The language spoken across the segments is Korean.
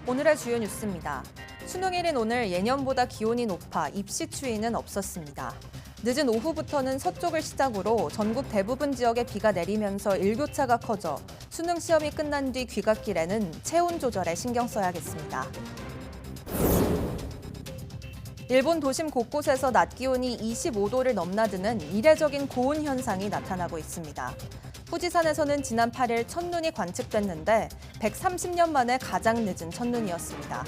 오늘의 주요 뉴스입니다. 수능일인 오늘 예년보다 기온이 높아 입시 추위는 없었습니다. 늦은 오후부터는 서쪽을 시작으로 전국 대부분 지역에 비가 내리면서 일교차가 커져 수능 시험이 끝난 뒤 귀갓길에는 체온 조절에 신경 써야겠습니다. 일본 도심 곳곳에서 낮 기온이 25도를 넘나드는 이례적인 고온 현상이 나타나고 있습니다. 후지산에서는 지난 8일 첫눈이 관측됐는데 130년 만에 가장 늦은 첫눈이었습니다.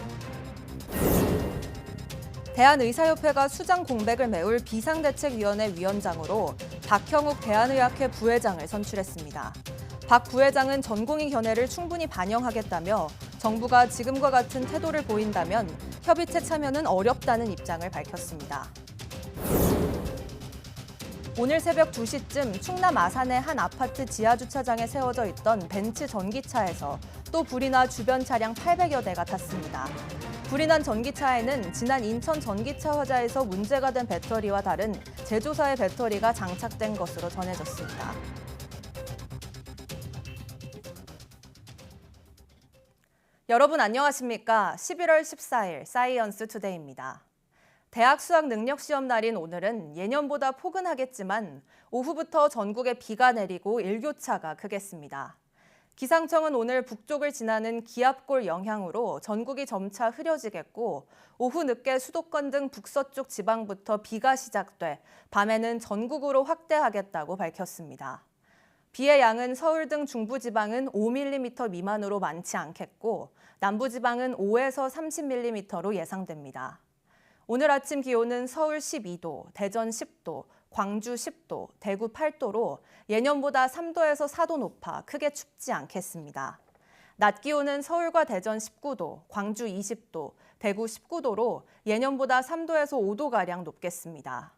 대한의사협회가 수장 공백을 메울 비상대책위원회 위원장으로 박형욱 대한의학회 부회장을 선출했습니다. 박 부회장은 전공의 견해를 충분히 반영하겠다며 정부가 지금과 같은 태도를 보인다면 협의체 참여는 어렵다는 입장을 밝혔습니다. 오늘 새벽 2시쯤 충남 아산의 한 아파트 지하주차장에 세워져 있던 벤츠 전기차에서 또 불이 나 주변 차량 800여 대가 탔습니다. 불이 난 전기차에는 지난 인천 전기차 화재에서 문제가 된 배터리와 다른 제조사의 배터리가 장착된 것으로 전해졌습니다. 여러분 안녕하십니까? 11월 14일 사이언스 투데이입니다. 대학 수학 능력 시험 날인 오늘은 예년보다 포근하겠지만 오후부터 전국에 비가 내리고 일교차가 크겠습니다. 기상청은 오늘 북쪽을 지나는 기압골 영향으로 전국이 점차 흐려지겠고 오후 늦게 수도권 등 북서쪽 지방부터 비가 시작돼 밤에는 전국으로 확대하겠다고 밝혔습니다. 비의 양은 서울 등 중부지방은 5mm 미만으로 많지 않겠고 남부지방은 5에서 30mm로 예상됩니다. 오늘 아침 기온은 서울 12도, 대전 10도, 광주 10도, 대구 8도로 예년보다 3도에서 4도 높아 크게 춥지 않겠습니다. 낮 기온은 서울과 대전 19도, 광주 20도, 대구 19도로 예년보다 3도에서 5도가량 높겠습니다.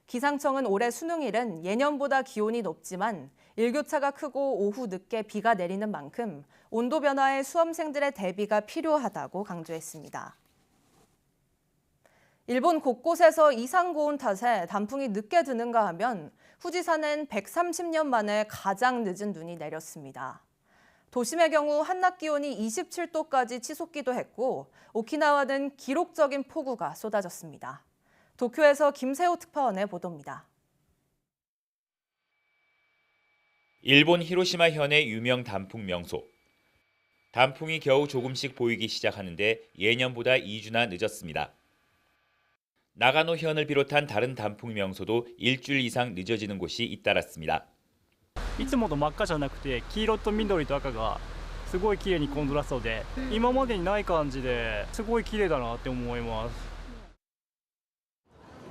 기상청은 올해 수능일은 예년보다 기온이 높지만 일교차가 크고 오후 늦게 비가 내리는 만큼 온도 변화에 수험생들의 대비가 필요하다고 강조했습니다. 일본 곳곳에서 이상 고온 탓에 단풍이 늦게 드는가 하면 후지산엔 130년 만에 가장 늦은 눈이 내렸습니다. 도심의 경우 한낮 기온이 27도까지 치솟기도 했고 오키나와는 기록적인 폭우가 쏟아졌습니다. 도쿄에서 김세호 특파원의 보도입니다. 일본 히로시마 현의 유명 단풍 명소. 단풍이 겨우 조금씩 보이기 시작하는데 예년보다 2주나 늦었습니다. 나가노 현을 비롯한 다른 단풍 명소도 일주일 이상 늦어지는 곳이 잇따랐습니다. いつもと真っ赤じゃなくて黄色と緑と赤がすごい綺麗にコントラストで今までにない感じですごい綺麗だなって思います。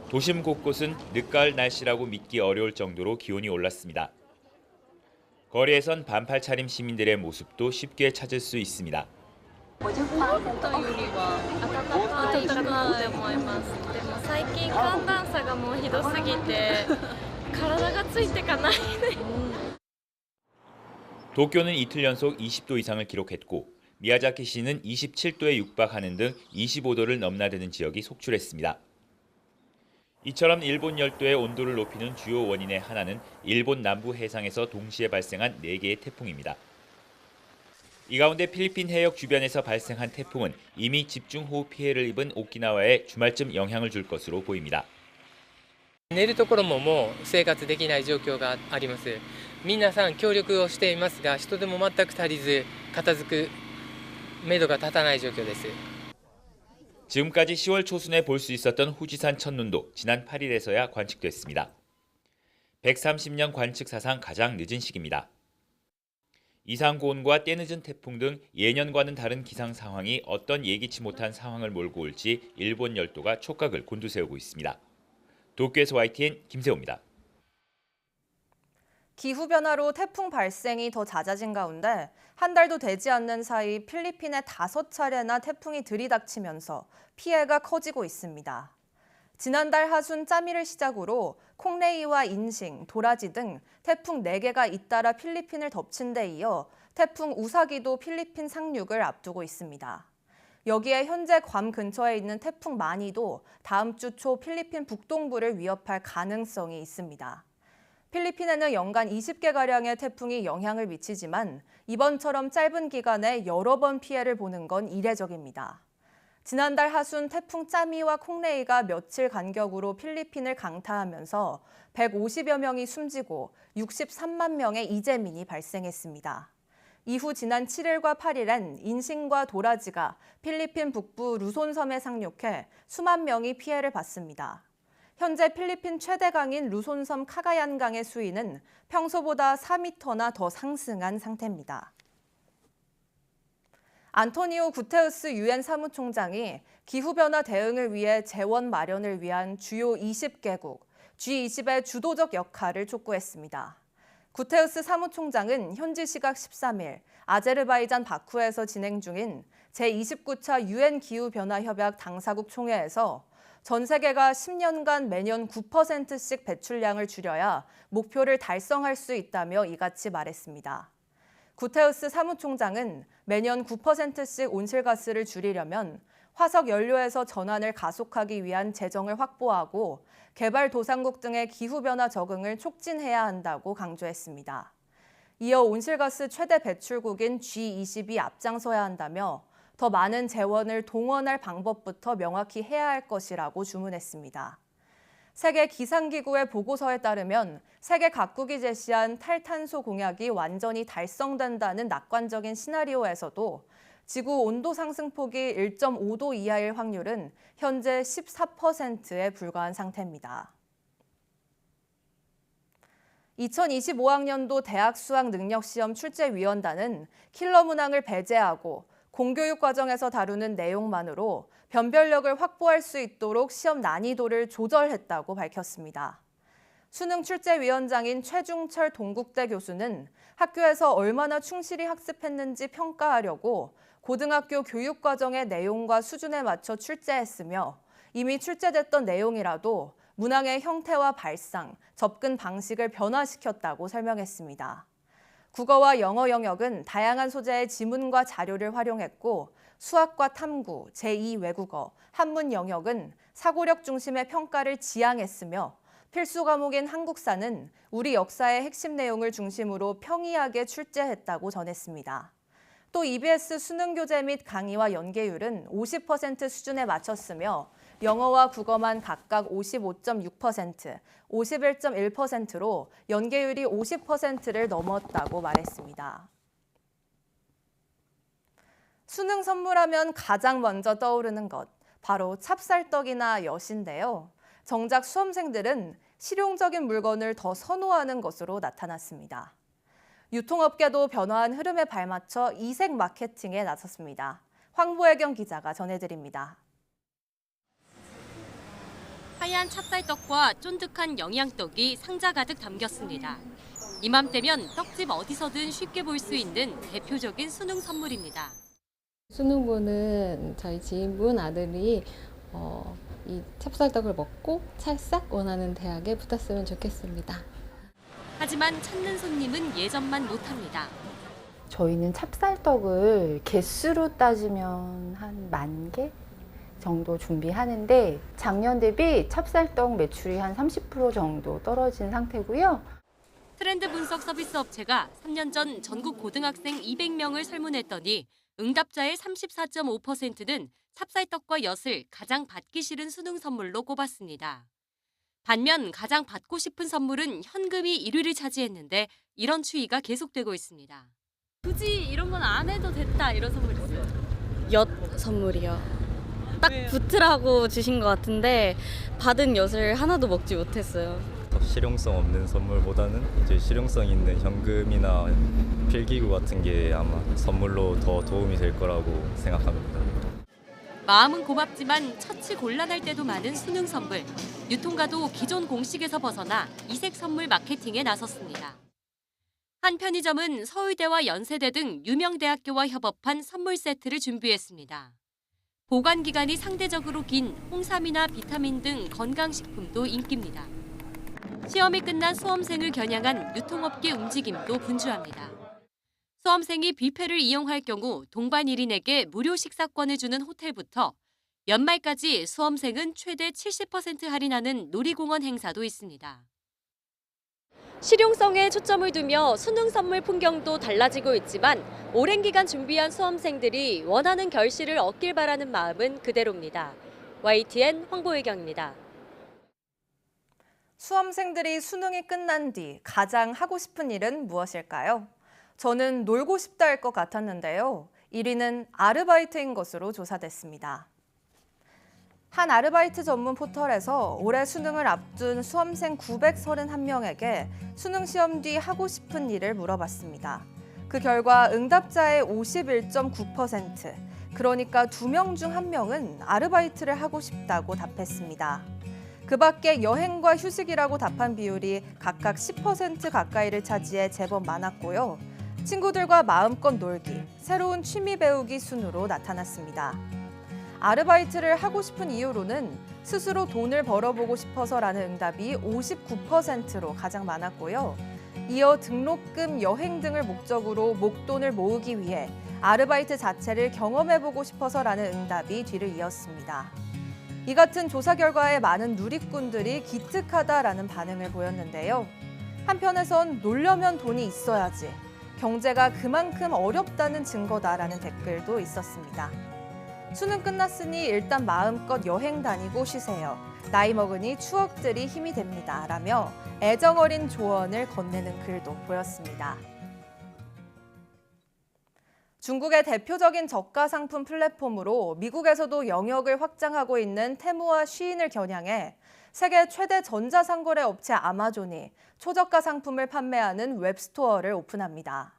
도심 곳곳은 늦가을 날씨라고 믿기 어려울 정도로 기온이 올랐습니다. 거리에선 반팔 차림 시민들의 모습도 쉽게 찾을 수 있습니다. 思ったよりは暖かいと思います。でも最近寒暖差がもうひどすぎて体がついていかないね。 도쿄는 이틀 연속 20도 이상을 기록했고 미야자키시는 27도에 육박하는 등 25도를 넘나드는 지역이 속출했습니다. 이처럼 일본 열도의 온도를 높이는 주요 원인의 하나는 일본 남부 해상에서 동시에 발생한 4개의 태풍입니다. 이 가운데 필리핀 해역 주변에서 발생한 태풍은 이미 집중호우 피해를 입은 오키나와에 주말쯤 영향을 줄 것으로 보입니다. 寝るところももう生活できない状況があります。皆さん協力をしていますが、人手も全く足りず、片付く目処が立たない状況です。 지금까지 10월 초순에 볼 수 있었던 후지산 첫눈도 지난 8일에서야 관측됐습니다. 130년 관측 사상 가장 늦은 시기입니다. 이상 고온과 때늦은 태풍 등 예년과는 다른 기상 상황이 어떤 예기치 못한 상황을 몰고 올지 일본 열도가 촉각을 곤두세우고 있습니다. 도쿄에서 YTN 김세호입니다. 기후변화로 태풍 발생이 더 잦아진 가운데 한 달도 되지 않는 사이 필리핀에 5차례나 태풍이 들이닥치면서 피해가 커지고 있습니다. 지난달 하순 짜미를 시작으로 콩레이와 인싱, 도라지 등 태풍 4개가 잇따라 필리핀을 덮친 데 이어 태풍 우사기도 필리핀 상륙을 앞두고 있습니다. 여기에 현재 괌 근처에 있는 태풍 마니도 다음 주 초 필리핀 북동부를 위협할 가능성이 있습니다. 필리핀에는 연간 20개가량의 태풍이 영향을 미치지만 이번처럼 짧은 기간에 여러 번 피해를 보는 건 이례적입니다. 지난달 하순 태풍 짜미와 콩레이가 며칠 간격으로 필리핀을 강타하면서 150여 명이 숨지고 63만 명의 이재민이 발생했습니다. 이후 지난 7일과 8일엔 인신과 도라지가 필리핀 북부 루손섬에 상륙해 수만 명이 피해를 봤습니다. 현재 필리핀 최대 강인 루손섬 카가얀강의 수위는 평소보다 4m나 더 상승한 상태입니다. 안토니오 구테우스 유엔 사무총장이 기후변화 대응을 위해 재원 마련을 위한 주요 20개국, G20의 주도적 역할을 촉구했습니다. 구테우스 사무총장은 현지 시각 13일 아제르바이잔 바쿠에서 진행 중인 제29차 유엔 기후변화협약 당사국 총회에서 전 세계가 10년간 매년 9%씩 배출량을 줄여야 목표를 달성할 수 있다며 이같이 말했습니다. 구테우스 사무총장은 매년 9%씩 온실가스를 줄이려면 화석 연료에서 전환을 가속하기 위한 재정을 확보하고 개발도상국 등의 기후변화 적응을 촉진해야 한다고 강조했습니다. 이어 온실가스 최대 배출국인 G20이 앞장서야 한다며 더 많은 재원을 동원할 방법부터 명확히 해야 할 것이라고 주문했습니다. 세계 기상기구의 보고서에 따르면 세계 각국이 제시한 탈탄소 공약이 완전히 달성된다는 낙관적인 시나리오에서도 지구 온도 상승폭이 1.5도 이하일 확률은 현재 14%에 불과한 상태입니다. 2025학년도 대학 수학 능력시험 출제위원단은 킬러 문항을 배제하고 공교육 과정에서 다루는 내용만으로 변별력을 확보할 수 있도록 시험 난이도를 조절했다고 밝혔습니다. 수능 출제위원장인 최중철 동국대 교수는 학교에서 얼마나 충실히 학습했는지 평가하려고 고등학교 교육 과정의 내용과 수준에 맞춰 출제했으며 이미 출제됐던 내용이라도 문항의 형태와 발상, 접근 방식을 변화시켰다고 설명했습니다. 국어와 영어 영역은 다양한 소재의 지문과 자료를 활용했고 수학과 탐구, 제2 외국어, 한문 영역은 사고력 중심의 평가를 지향했으며 필수 과목인 한국사는 우리 역사의 핵심 내용을 중심으로 평이하게 출제했다고 전했습니다. 또 EBS 수능 교재 및 강의와 연계율은 50% 수준에 맞췄으며 영어와 국어만 각각 55.6%, 51.1%로 연계율이 50%를 넘었다고 말했습니다. 수능 선물하면 가장 먼저 떠오르는 것, 바로 찹쌀떡이나 엿인데요. 정작 수험생들은 실용적인 물건을 더 선호하는 것으로 나타났습니다. 유통업계도 변화한 흐름에 발맞춰 이색 마케팅에 나섰습니다. 황보혜경 기자가 전해드립니다. 하얀 찹쌀떡과 쫀득한 영양떡이 상자 가득 담겼습니다. 이맘때면 떡집 어디서든 쉽게 볼 수 있는 대표적인 수능 선물입니다. 수능부는 저희 지인분 아들이 이 찹쌀떡을 먹고 찰싹 원하는 대학에 붙었으면 좋겠습니다. 하지만 찾는 손님은 예전만 못합니다. 저희는 찹쌀떡을 개수로 따지면 한 10,000개 정도 준비하는데 작년 대비 찹쌀떡 매출이 한 30% 정도 떨어진 상태고요. 트렌드 분석 서비스 업체가 3년 전 전국 고등학생 200명을 설문했더니 응답자의 34.5%는 찹쌀떡과 엿을 가장 받기 싫은 수능 선물로 꼽았습니다. 반면 가장 받고 싶은 선물은 현금이 1위를 차지했는데 이런 추이가 계속되고 있습니다. 굳이 이런 건 안 해도 됐다 이런 선물 있어요? 엿 선물이요. 딱 붙으라고 주신 것 같은데 받은 엿을 하나도 먹지 못했어요. 실용성 없는 선물보다는 이제 실용성 있는 현금이나 필기구 같은 게 아마 선물로 더 도움이 될 거라고 생각합니다. 마음은 고맙지만 처치 곤란할 때도 많은 수능 선물. 유통가도 기존 공식에서 벗어나 이색 선물 마케팅에 나섰습니다. 한 편의점은 서울대와 연세대 등 유명 대학교와 협업한 선물 세트를 준비했습니다. 보관 기간이 상대적으로 긴 홍삼이나 비타민 등 건강식품도 인기입니다. 시험이 끝난 수험생을 겨냥한 유통업계 움직임도 분주합니다. 수험생이 뷔페를 이용할 경우 동반 1인에게 무료 식사권을 주는 호텔부터 연말까지 수험생은 최대 70% 할인하는 놀이공원 행사도 있습니다. 실용성에 초점을 두며 수능 선물 풍경도 달라지고 있지만 오랜 기간 준비한 수험생들이 원하는 결실을 얻길 바라는 마음은 그대로입니다. YTN 황보혜경입니다. 수험생들이 수능이 끝난 뒤 가장 하고 싶은 일은 무엇일까요? 저는 놀고 싶다일 것 같았는데요. 1위는 아르바이트인 것으로 조사됐습니다. 한 아르바이트 전문 포털에서 올해 수능을 앞둔 수험생 931명에게 수능 시험 뒤 하고 싶은 일을 물어봤습니다. 그 결과 응답자의 51.9%, 그러니까 2명 중 1명은 아르바이트를 하고 싶다고 답했습니다. 그 밖에 여행과 휴식이라고 답한 비율이 각각 10% 가까이를 차지해 제법 많았고요. 친구들과 마음껏 놀기, 새로운 취미 배우기 순으로 나타났습니다. 아르바이트를 하고 싶은 이유로는 스스로 돈을 벌어보고 싶어서라는 응답이 59%로 가장 많았고요. 이어 등록금, 여행 등을 목적으로 목돈을 모으기 위해 아르바이트 자체를 경험해보고 싶어서라는 응답이 뒤를 이었습니다. 이 같은 조사 결과에 많은 누리꾼들이 기특하다라는 반응을 보였는데요. 한편에선 놀려면 돈이 있어야지, 경제가 그만큼 어렵다는 증거다라는 댓글도 있었습니다. 수능 끝났으니 일단 마음껏 여행 다니고 쉬세요. 나이 먹으니 추억들이 힘이 됩니다. 라며 애정 어린 조언을 건네는 글도 보였습니다. 중국의 대표적인 저가 상품 플랫폼으로 미국에서도 영역을 확장하고 있는 테무와 쉬인을 겨냥해 세계 최대 전자상거래 업체 아마존이 초저가 상품을 판매하는 웹스토어를 오픈합니다.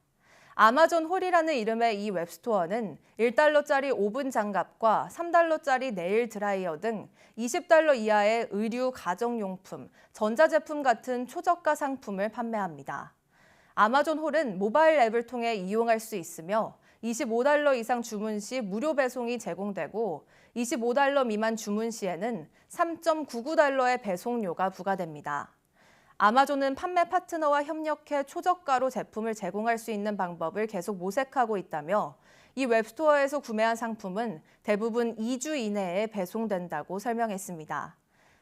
아마존 홀이라는 이름의 이 웹스토어는 1달러짜리 오븐 장갑과 3달러짜리 네일 드라이어 등 20달러 이하의 의류, 가정용품, 전자제품 같은 초저가 상품을 판매합니다. 아마존 홀은 모바일 앱을 통해 이용할 수 있으며 25달러 이상 주문 시 무료 배송이 제공되고 25달러 미만 주문 시에는 3.99달러의 배송료가 부과됩니다. 아마존은 판매 파트너와 협력해 초저가로 제품을 제공할 수 있는 방법을 계속 모색하고 있다며 이 웹스토어에서 구매한 상품은 대부분 2주 이내에 배송된다고 설명했습니다.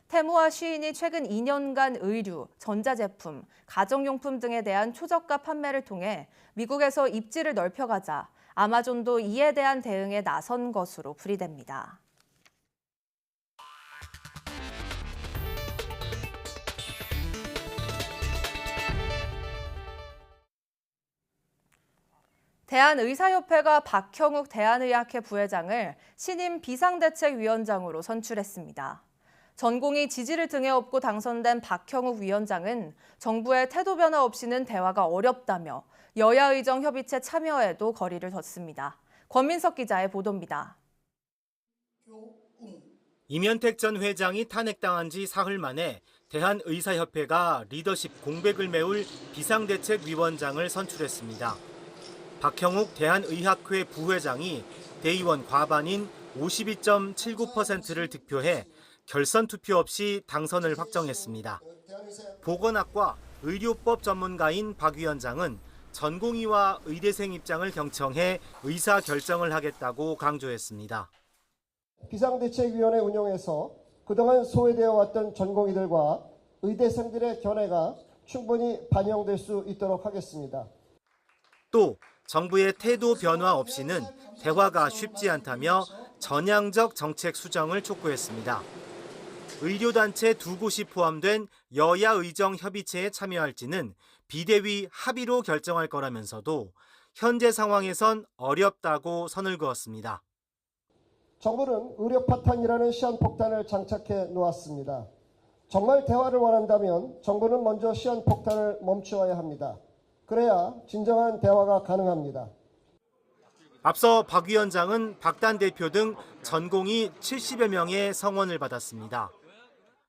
테무와 쉬인이 최근 2년간 의류, 전자제품, 가정용품 등에 대한 초저가 판매를 통해 미국에서 입지를 넓혀가자 아마존도 이에 대한 대응에 나선 것으로 풀이됩니다. 대한의사협회가 박형욱 대한의학회 부회장을 신임 비상대책위원장으로 선출했습니다. 전공이 지지를 등에 업고 당선된 박형욱 위원장은 정부의 태도 변화 없이는 대화가 어렵다며 여야의정 협의체 참여에도 거리를 뒀습니다. 권민석 기자의 보도입니다. 이면택 전 회장이 탄핵당한 지 사흘 만에 대한의사협회가 리더십 공백을 메울 비상대책위원장을 선출했습니다. 박형욱 대한의학회 부회장이 대의원 과반인 52.79%를 득표해 결선 투표 없이 당선을 확정했습니다. 보건학과 의료법 전문가인 박 위원장은 전공의와 의대생 입장을 경청해 의사 결정을 하겠다고 강조했습니다. 비상대책위원회 운영에서 그동안 소외되어 왔던 전공의들과 의대생들의 견해가 충분히 반영될 수 있도록 하겠습니다. 또 정부의 태도 변화 없이는 대화가 쉽지 않다며 전향적 정책 수정을 촉구했습니다. 의료단체 두 곳이 포함된 여야의정 협의체에 참여할지는 비대위 합의로 결정할 거라면서도 현재 상황에선 어렵다고 선을 그었습니다. 정부는 의료 파탄이라는 시한폭탄을 장착해 놓았습니다. 정말 대화를 원한다면 정부는 먼저 시한폭탄을 멈추어야 합니다. 그래야 진정한 대화가 가능합니다. 앞서 박 위원장은 박단 대표 등 전공의 70여 명의 성원을 받았습니다.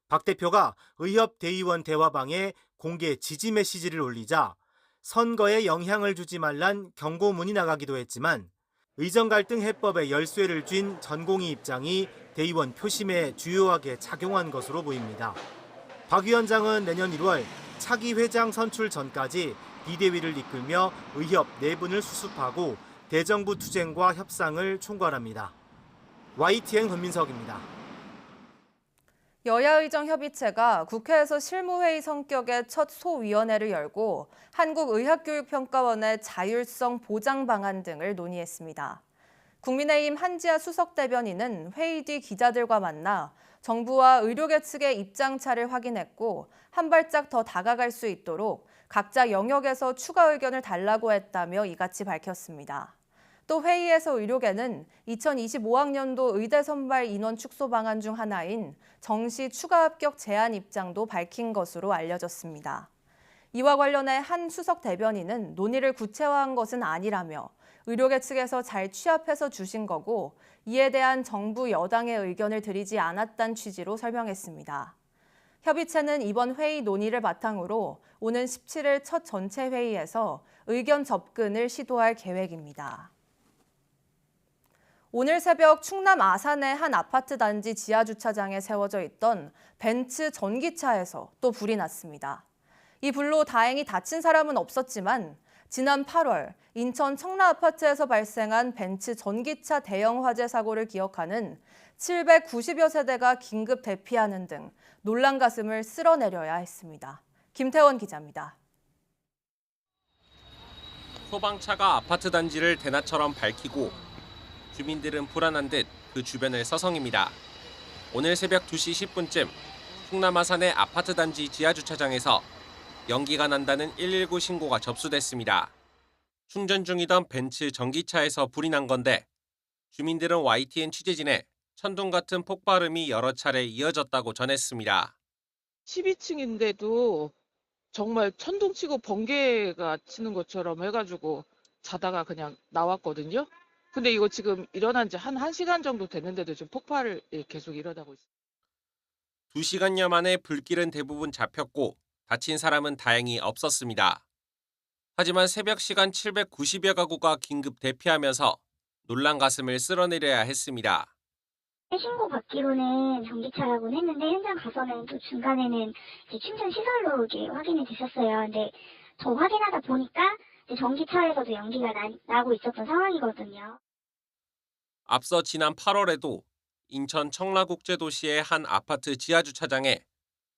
박 대표가 의협 대의원 대화방에 공개 지지 메시지를 올리자 선거에 영향을 주지 말란 경고문이 나가기도 했지만 의정 갈등 해법에 열쇠를 쥔 전공의 입장이 대의원 표심에 주요하게 작용한 것으로 보입니다. 박 위원장은 내년 1월 차기 회장 선출 전까지 비대위를 이끌며 의협 내분을 수습하고 대정부 투쟁과 협상을 총괄합니다. YTN 권민석입니다. 여야의정협의체가 국회에서 실무회의 성격의 첫 소위원회를 열고 한국의학교육평가원의 자율성 보장 방안 등을 논의했습니다. 국민의힘 한지아 수석 대변인은 회의 뒤 기자들과 만나 정부와 의료계 측의 입장차를 확인했고 한 발짝 더 다가갈 수 있도록 각자 영역에서 추가 의견을 달라고 했다며 이같이 밝혔습니다. 또 회의에서 의료계는 2025학년도 의대 선발 인원 축소 방안 중 하나인 정시 추가 합격 제한 입장도 밝힌 것으로 알려졌습니다. 이와 관련해 한 수석 대변인은 논의를 구체화한 것은 아니라며 의료계 측에서 잘 취합해서 주신 거고 이에 대한 정부 여당의 의견을 드리지 않았다는 취지로 설명했습니다. 협의체는 이번 회의 논의를 바탕으로 오는 17일 첫 전체 회의에서 의견 접근을 시도할 계획입니다. 오늘 새벽 충남 아산의 한 아파트 단지 지하 주차장에 세워져 있던 벤츠 전기차에서 또 불이 났습니다. 이 불로 다행히 다친 사람은 없었지만 지난 8월 인천 청라 아파트에서 발생한 벤츠 전기차 대형 화재 사고를 기억하는 790여 세대가 긴급 대피하는 등 놀란 가슴을 쓸어내려야 했습니다. 김태원 기자입니다. 소방차가 아파트 단지를 대낮처럼 밝히고 주민들은 불안한 듯 그 주변을 서성입니다. 오늘 새벽 2시 10분쯤 충남 아산의 아파트 단지 지하 주차장에서 연기가 난다는 119 신고가 접수됐습니다. 충전 중이던 벤츠 전기차에서 불이 난 건데 주민들은 YTN 취재진에 천둥 같은 폭발음이 여러 차례 이어졌다고 전했습니다. 12층인데도 정말 천둥치고 번개가 치는 것처럼 해가지고 자다가 그냥 나왔거든요. 근데 이거 지금 일어난 지 한 1시간 정도 됐는데도 지금 폭발을 계속 일어나고 있습니다. 2시간여 만에 불길은 대부분 잡혔고 다친 사람은 다행히 없었습니다. 하지만 새벽 시간 790여 가구가 긴급 대피하면서 놀란 가슴을 쓸어내려야 했습니다. 신고 받기로는 전기차라고는 했는데 현장 가서는 또 중간에는 이제 충전 시설로 이렇게 확인이 됐었어요. 근데 저 확인하다 보니까 이제 전기차에서도 연기가 나고 있었던 상황이거든요. 앞서 지난 8월에도 인천 청라국제도시의 한 아파트 지하주차장에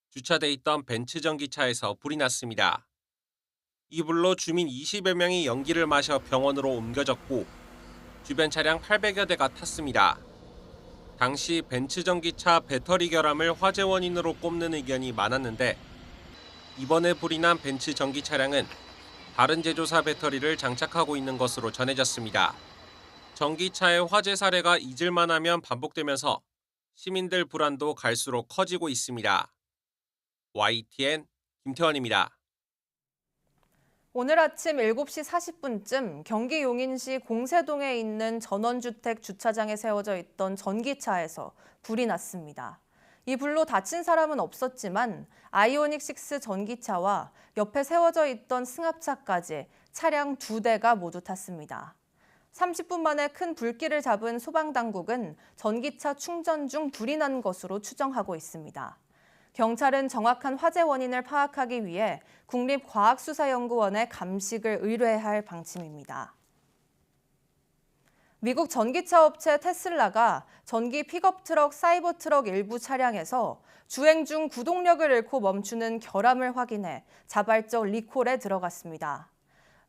주차돼 있던 벤츠 전기차에서 불이 났습니다. 이 불로 주민 20여 명이 연기를 마셔 병원으로 옮겨졌고 주변 차량 800여 대가 탔습니다. 당시 벤츠 전기차 배터리 결함을 화재 원인으로 꼽는 의견이 많았는데 이번에 불이 난 벤츠 전기 차량은 다른 제조사 배터리를 장착하고 있는 것으로 전해졌습니다. 전기차의 화재 사례가 잊을만 하면 반복되면서 시민들 불안도 갈수록 커지고 있습니다. YTN 김태원입니다. 오늘 아침 7시 40분쯤 경기 용인시 공세동에 있는 전원주택 주차장에 세워져 있던 전기차에서 불이 났습니다. 이 불로 다친 사람은 없었지만 아이오닉6 전기차와 옆에 세워져 있던 승합차까지 차량 2대가 모두 탔습니다. 30분 만에 큰 불길을 잡은 소방당국은 전기차 충전 중 불이 난 것으로 추정하고 있습니다. 경찰은 정확한 화재 원인을 파악하기 위해 국립과학수사연구원에 감식을 의뢰할 방침입니다. 미국 전기차 업체 테슬라가 전기 픽업트럭 사이버트럭 일부 차량에서 주행 중 구동력을 잃고 멈추는 결함을 확인해 자발적 리콜에 들어갔습니다.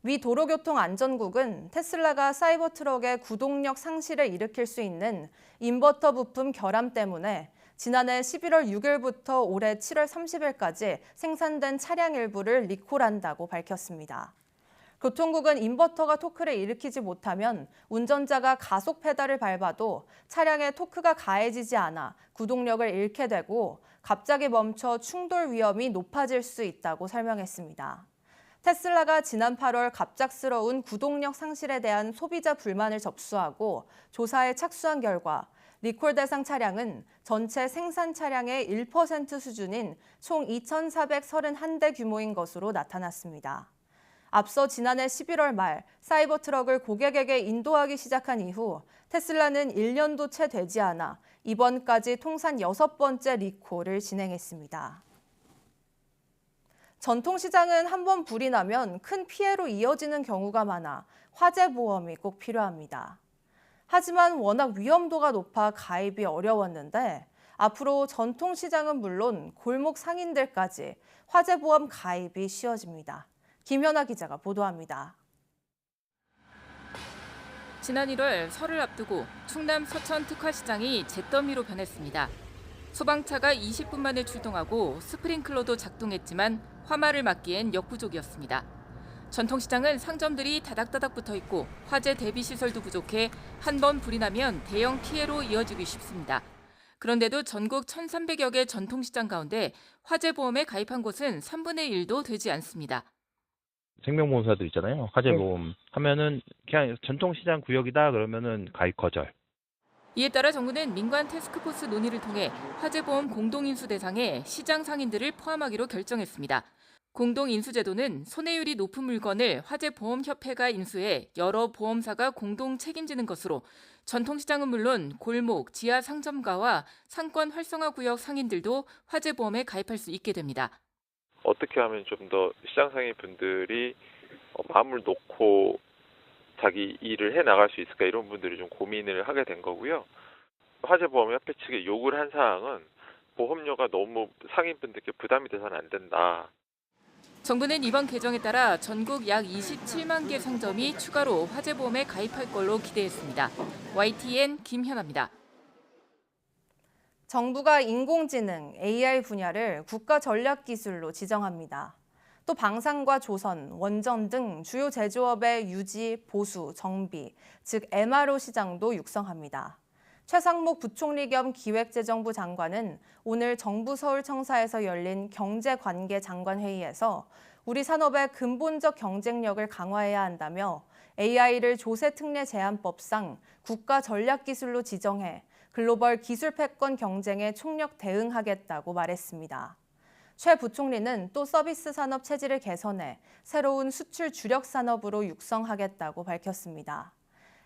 미 도로교통안전국은 테슬라가 사이버트럭의 구동력 상실을 일으킬 수 있는 인버터 부품 결함 때문에 지난해 11월 6일부터 올해 7월 30일까지 생산된 차량 일부를 리콜한다고 밝혔습니다. 교통국은 인버터가 토크를 일으키지 못하면 운전자가 가속 페달을 밟아도 차량에 토크가 가해지지 않아 구동력을 잃게 되고 갑자기 멈춰 충돌 위험이 높아질 수 있다고 설명했습니다. 테슬라가 지난 8월 갑작스러운 구동력 상실에 대한 소비자 불만을 접수하고 조사에 착수한 결과 리콜 대상 차량은 전체 생산 차량의 1% 수준인 총 2,431대 규모인 것으로 나타났습니다. 앞서 지난해 11월 말 사이버트럭을 고객에게 인도하기 시작한 이후 테슬라는 1년도 채 되지 않아 이번까지 통산 6번째 리콜을 진행했습니다. 전통시장은 한번 불이 나면 큰 피해로 이어지는 경우가 많아 화재 보험이 꼭 필요합니다. 하지만 워낙 위험도가 높아 가입이 어려웠는데 앞으로 전통시장은 물론 골목 상인들까지 화재보험 가입이 쉬워집니다. 김현아 기자가 보도합니다. 지난 1월 설을 앞두고 충남 서천 특화시장이 잿더미로 변했습니다. 소방차가 20분 만에 출동하고 스프링클러도 작동했지만 화마를 막기엔 역부족이었습니다. 전통시장은 상점들이 다닥다닥 붙어 있고 화재 대비 시설도 부족해 한 번 불이 나면 대형 피해로 이어지기 쉽습니다. 그런데도 전국 1,300여 개 전통시장 가운데 화재보험에 가입한 곳은 3분의 1도 되지 않습니다. 생명보험사들 있잖아요. 화재보험 하면은 그냥 전통시장 구역이다 그러면은 가입 거절. 이에 따라 정부는 민관 태스크포스 논의를 통해 화재보험 공동인수 대상에 시장 상인들을 포함하기로 결정했습니다. 공동인수제도는 손해율이 높은 물건을 화재보험협회가 인수해 여러 보험사가 공동 책임지는 것으로 전통시장은 물론 골목, 지하 상점가와 상권 활성화 구역 상인들도 화재보험에 가입할 수 있게 됩니다. 어떻게 하면 좀 더 시장 상인분들이 마음을 놓고 자기 일을 해나갈 수 있을까 이런 분들이 좀 고민을 하게 된 거고요. 화재보험협회 측에 요구를 한 사항은 보험료가 너무 상인분들께 부담이 돼서는 안 된다. 정부는 이번 개정에 따라 전국 약 27만 개 상점이 추가로 화재보험에 가입할 걸로 기대했습니다. YTN 김현아입니다. 정부가 인공지능, AI 분야를 국가 전략 기술로 지정합니다. 또 방산과 조선, 원전 등 주요 제조업의 유지, 보수, 정비, 즉 MRO 시장도 육성합니다. 최상목 부총리 겸 기획재정부 장관은 오늘 정부 서울청사에서 열린 경제관계장관회의에서 우리 산업의 근본적 경쟁력을 강화해야 한다며 AI를 조세특례제한법상 국가 전략기술로 지정해 글로벌 기술 패권 경쟁에 총력 대응하겠다고 말했습니다. 최 부총리는 또 서비스 산업 체질을 개선해 새로운 수출 주력 산업으로 육성하겠다고 밝혔습니다.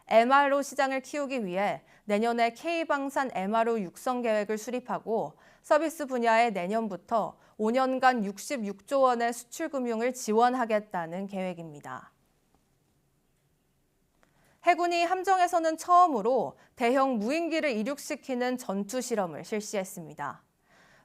MRO 시장을 키우기 위해 내년에 K방산 MRO 육성 계획을 수립하고 서비스 분야에 내년부터 5년간 66조 원의 수출 금융을 지원하겠다는 계획입니다. 해군이 함정에서는 처음으로 대형 무인기를 이륙시키는 전투 실험을 실시했습니다.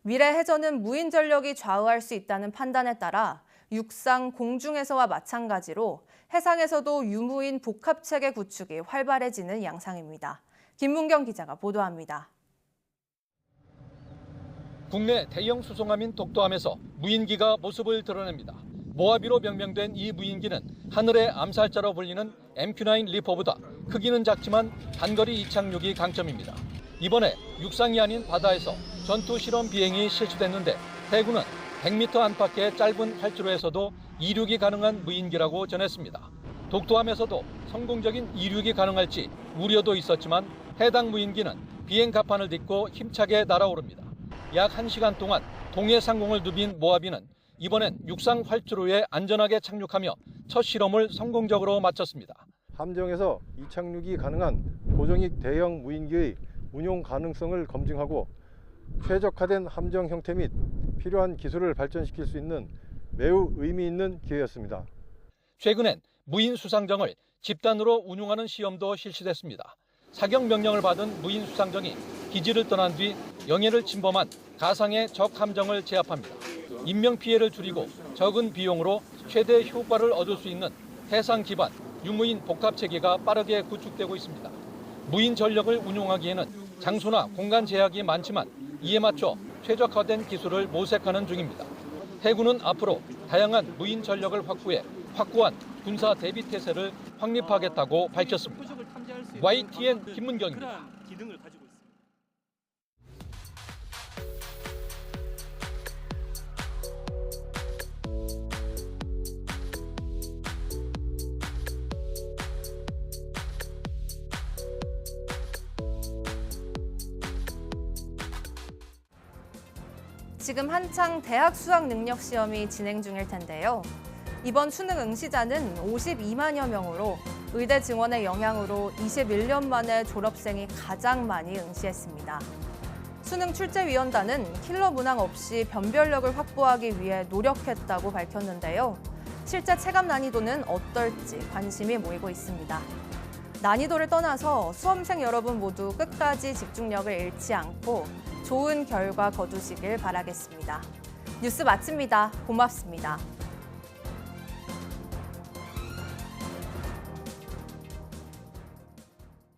미래 해전은 무인 전력이 좌우할 수 있다는 판단에 따라 육상, 공중에서와 마찬가지로 해상에서도 유무인 복합체계 구축이 활발해지는 양상입니다. 김문경 기자가 보도합니다. 국내 대형 수송함인 독도함에서 무인기가 모습을 드러냅니다. 모하비로 명명된 이 무인기는 하늘의 암살자로 불리는 MQ-9 리퍼보다 크기는 작지만 단거리 이착륙이 강점입니다. 이번에 육상이 아닌 바다에서 전투 실험 비행이 실시됐는데 해군은 100m 안팎의 짧은 활주로에서도 이륙이 가능한 무인기라고 전했습니다. 독도함에서도 성공적인 이륙이 가능할지 우려도 있었지만 해당 무인기는 비행 갑판을 딛고 힘차게 날아오릅니다. 약 1시간 동안 동해 상공을 누빈 모하비는 이번엔 육상 활주로에 안전하게 착륙하며 첫 실험을 성공적으로 마쳤습니다. 함정에서 이착륙이 가능한 고정익 대형 무인기의 운용 가능성을 검증하고 최적화된 함정 형태 및 필요한 기술을 발전시킬 수 있는 매우 의미 있는 기회였습니다. 최근엔 무인 수상정을 집단으로 운용하는 시험도 실시됐습니다. 사격 명령을 받은 무인 수상정이 기지를 떠난 뒤 영해를 침범한 가상의 적 함정을 제압합니다. 인명 피해를 줄이고 적은 비용으로 최대 효과를 얻을 수 있는 해상 기반 유무인 복합 체계가 빠르게 구축되고 있습니다. 무인 전력을 운용하기에는 장소나 공간 제약이 많지만 이에 맞춰 최적화된 기술을 모색하는 중입니다. 해군은 앞으로 다양한 무인 전력을 확보해 확고한 군사 대비 태세를 확립하겠다고 밝혔습니다. YTN 김문경입니다. 지금 한창 대학 수학 능력 시험이 진행 중일 텐데요. 이번 수능 응시자는 52만여 명으로 의대 증원의 영향으로 21년 만에 졸업생이 가장 많이 응시했습니다. 수능 출제위원단은 킬러 문항 없이 변별력을 확보하기 위해 노력했다고 밝혔는데요. 실제 체감 난이도는 어떨지 관심이 모이고 있습니다. 난이도를 떠나서 수험생 여러분 모두 끝까지 집중력을 잃지 않고 좋은 결과 거두시길 바라겠습니다. 뉴스 마칩니다. 고맙습니다.